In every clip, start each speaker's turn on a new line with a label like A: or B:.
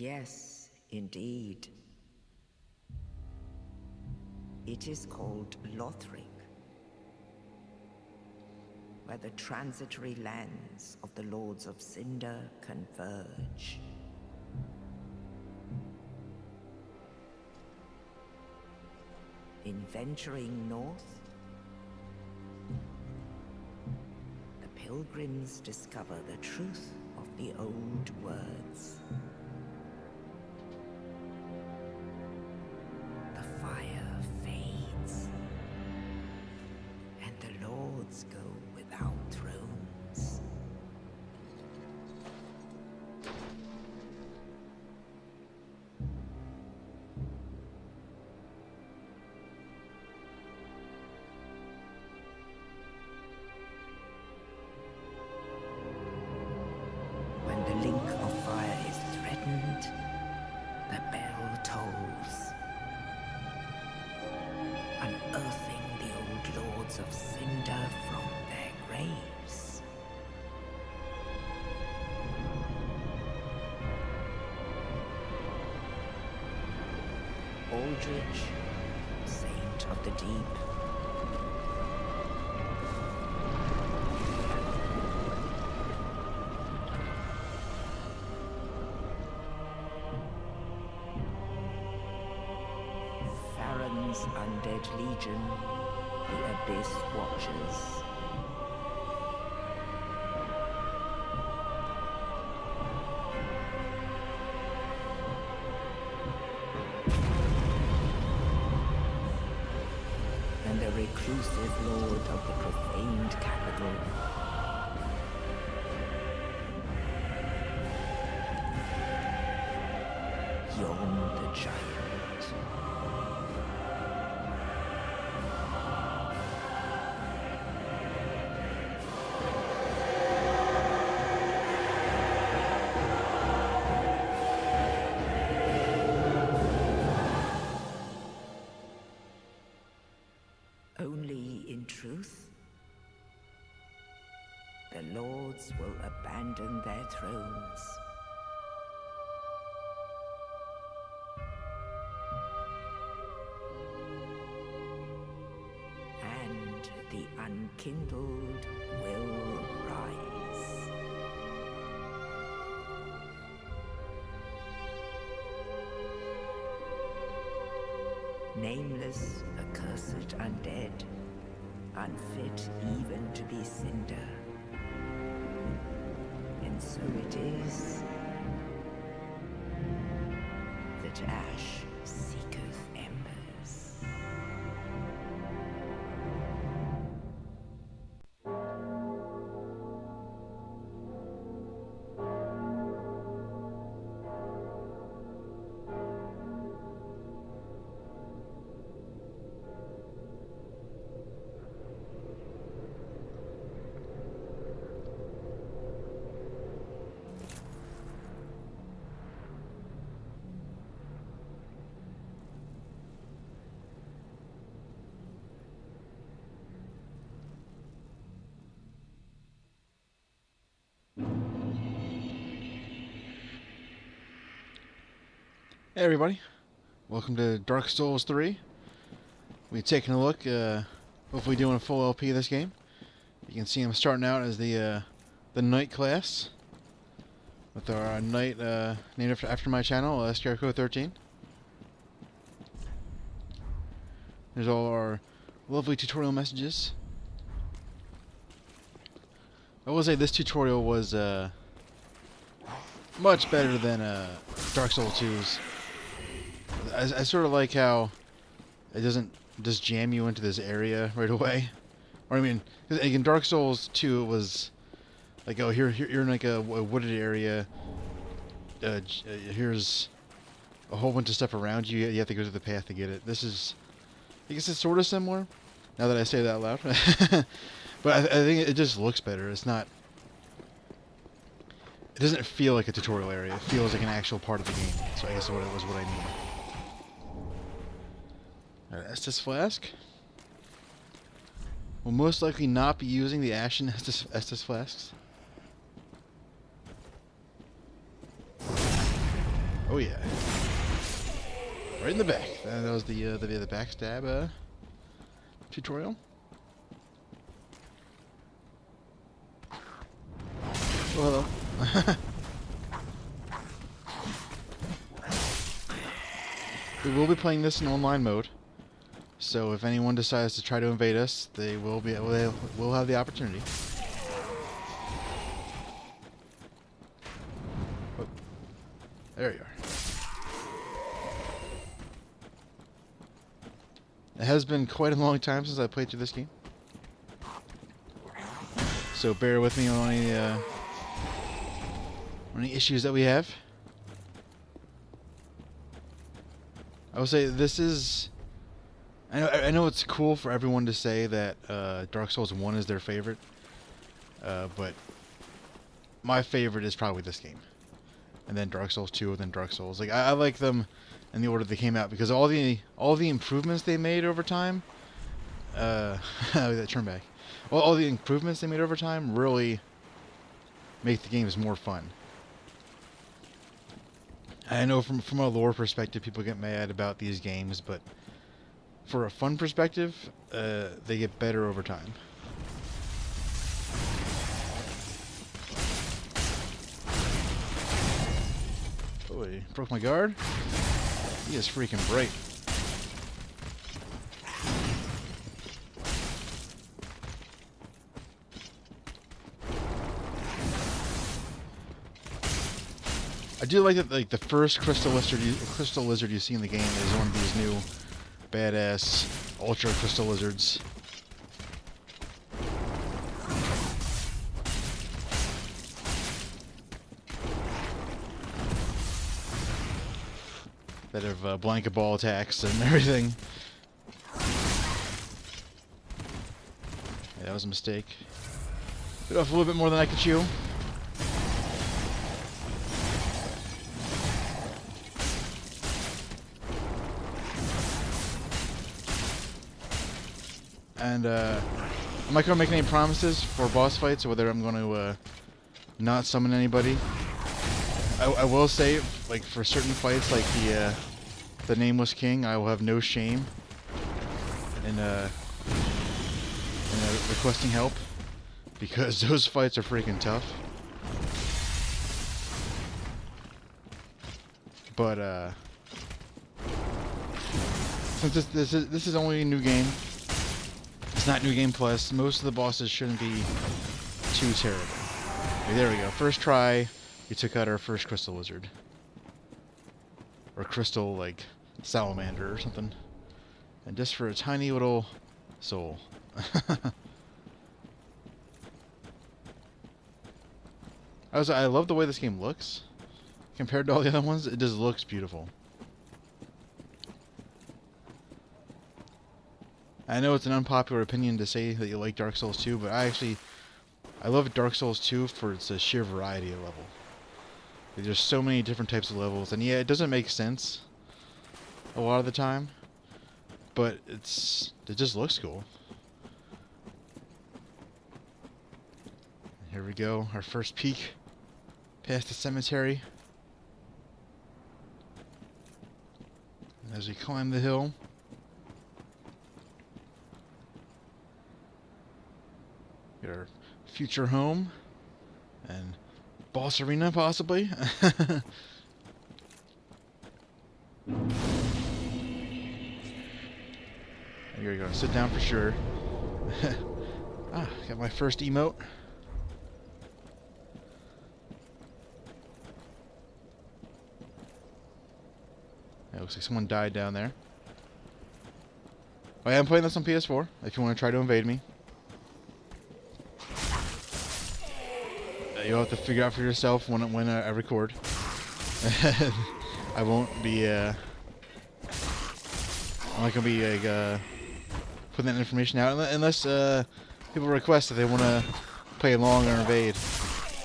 A: Yes, indeed. It is called Loitering, where the transitory lands of the Lords of Cinder converge. In venturing north, the pilgrims discover the truth of the old words. The fire fades, and the lords go without thrones. When the link of fire is threatened, the bell tolls, unearthing the old lords of Cinder from their graves. Aldrich, saint of the deep, Farron's undead legion, the Abyss Watchers. And the reclusive lord of the profaned capital. Yon the Giant. Only in truth, the lords will abandon their thrones. And the unkindled will rise. Nameless, accursed undead, unfit even to be cinder. And so it is that ash seeketh embers.
B: Hey everybody, welcome to Dark Souls 3. We're taking a look, hopefully doing a full LP of this game. You can see I'm starting out as the Knight class, with our Knight named after my channel, S13. There's all our lovely tutorial messages. I will say this tutorial was much better than Dark Souls 2's. I sort of like how it doesn't just jam you into this area right away. Or I mean, in Dark Souls 2 it was like, oh, you're in like a wooded area. Here's a whole bunch of stuff around you. You have to go through the path to get it. This is, I guess it's sort of similar, now that I say that out loud. But I think it just looks better. It's not... It doesn't feel like a tutorial area. It feels like an actual part of the game. So I guess what I mean. Alright, Estus Flask. We'll most likely not be using the Ashen Estus Flasks. Oh yeah. Right in the back. That was the backstab tutorial. Oh, hello. We will be playing this in online mode, so if anyone decides to try to invade us, they will have the opportunity. Oh, there you are. It has been quite a long time since I played through this game, so bear with me on any issues that we have. I would say this is... I know it's cool for everyone to say that Dark Souls 1 is their favorite, but my favorite is probably this game. And then Dark Souls 2, and then Dark Souls. Like, I like them in the order they came out, because all the improvements they made over time... turn back. All the improvements they made over time really make the games more fun. I know from a lore perspective, people get mad about these games, but for a fun perspective, they get better over time. Oh, he broke my guard. He is freaking bright. I do like that, like, the first crystal lizard you see in the game is one of these new badass ultra crystal lizards. That have blanket ball attacks and everything. Yeah, that was a mistake. Bit off a little bit more than I could chew. And I'm not going to make any promises for boss fights, or whether I'm going to not summon anybody. I will say, like, for certain fights, like the Nameless King, I will have no shame in requesting help, because those fights are freaking tough. But since this is only a new game, it's not New Game Plus, most of the bosses shouldn't be too terrible. Okay, there we go. First try, we took out our first crystal lizard. Or crystal, like, salamander or something. And just for a tiny little soul. I love the way this game looks. Compared to all the other ones, it just looks beautiful. I know it's an unpopular opinion to say that you like Dark Souls 2, but I love Dark Souls 2 for its sheer variety of level. There's so many different types of levels, and yeah, it doesn't make sense a lot of the time, but it just looks cool. Here we go, our first peek past the cemetery. And as we climb the hill, get our future home and boss arena, possibly. Here we go. Sit down for sure. Got my first emote. It looks like someone died down there. I am playing this on PS4, if you want to try to invade me. You'll have to figure out for yourself when I record. I won't be, I'm not gonna be, like, putting that information out unless, people request that they want to play along or invade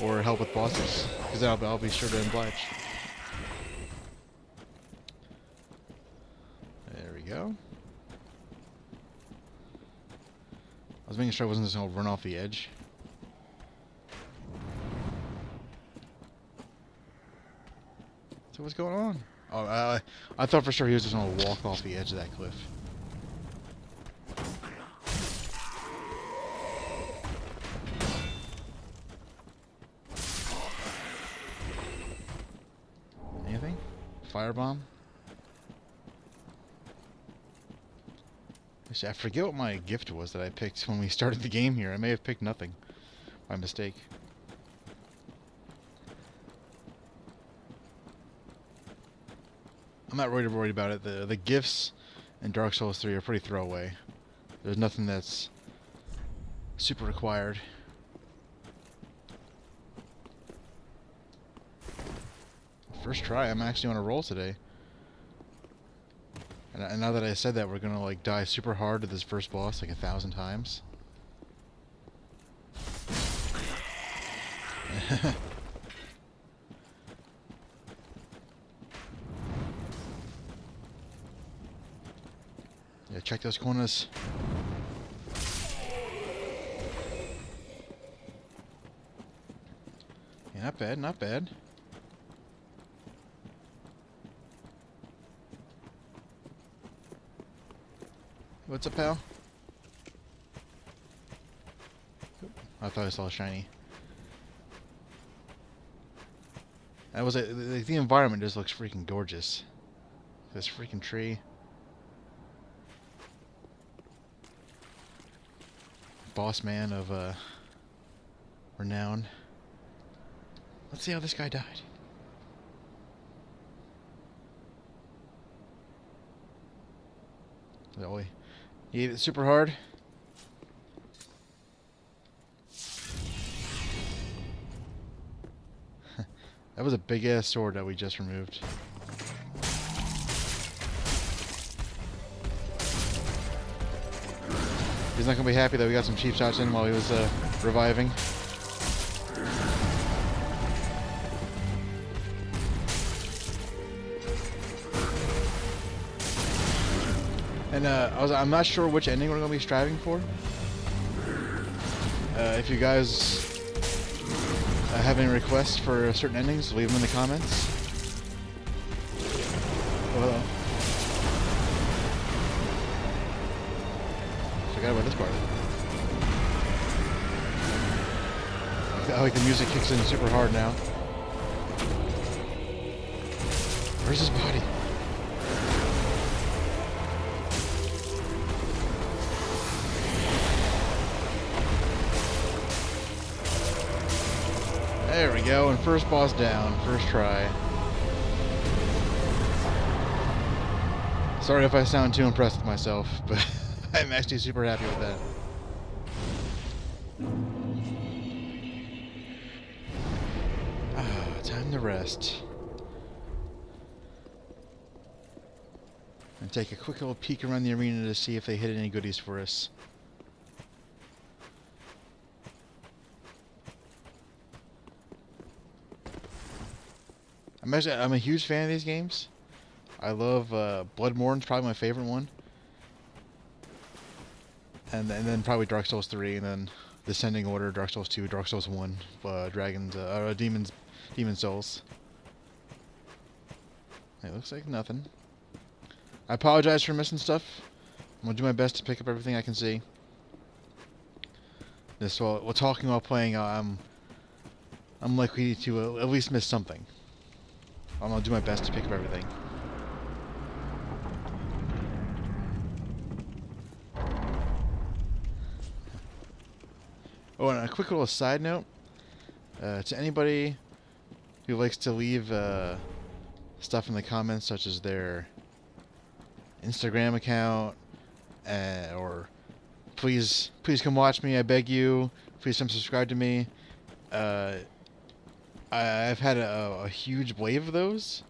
B: or help with bosses, because I'll be sure to oblige. There we go. I was making sure I wasn't just gonna run off the edge. So what's going on? Oh, I thought for sure he was just going to walk off the edge of that cliff. Anything? Firebomb? Actually, I forget what my gift was that I picked when we started the game here. I may have picked nothing by mistake. I'm not really worried about it. The gifts in Dark Souls 3 are pretty throwaway. There's nothing that's super required. First try, I'm actually on a roll today. And now that I said that, we're gonna like die super hard to this first boss like 1,000 times. Yeah, check those corners. Yeah, not bad, not bad. What's up, pal? I thought I saw a shiny. That was it. The environment just looks freaking gorgeous. This freaking tree. Boss man of renown. Let's see how this guy died. Oh, he ate it super hard. That was a big ass sword that we just removed. He's not gonna be happy that we got some cheap shots in while he was reviving. And I'm not sure which ending we're gonna be striving for. If you guys have any requests for certain endings, leave them in the comments. Oh, forgot about this part. I like the music kicks in super hard now. Where's his body? There we go, and first boss down, first try. Sorry if I sound too impressed with myself, but I'm actually super happy with that. Time to rest. And take a quick little peek around the arena to see if they hit any goodies for us. I'm a huge fan of these games. I love Bloodborne's probably my favorite one. And then probably Dark Souls 3, and then Descending Order, Dark Souls 2, Dark Souls 1, Demon Souls. It looks like nothing. I apologize for missing stuff. I'm gonna do my best to pick up everything I can see. This while talking while playing, I'm likely to at least miss something. I'm gonna do my best to pick up everything. Oh, and a quick little side note to anybody who likes to leave stuff in the comments, such as their Instagram account, or please come watch me, I beg you. Please come subscribe to me. I've had a huge wave of those,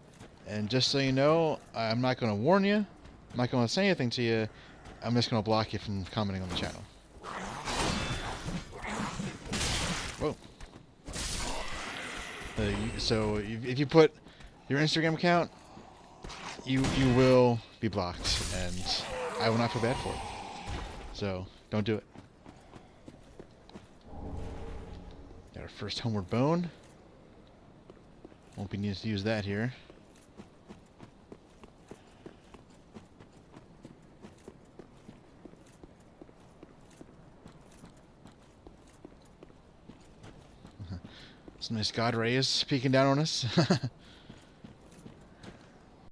B: and just so you know, I'm not going to warn you. I'm not going to say anything to you. I'm just going to block you from commenting on the channel. Whoa. So if you put your Instagram account, you will be blocked, and I will not feel bad for it. So don't do it. Got our first homeward bone. Won't be needed to use that here. Some nice God rays peeking down on us.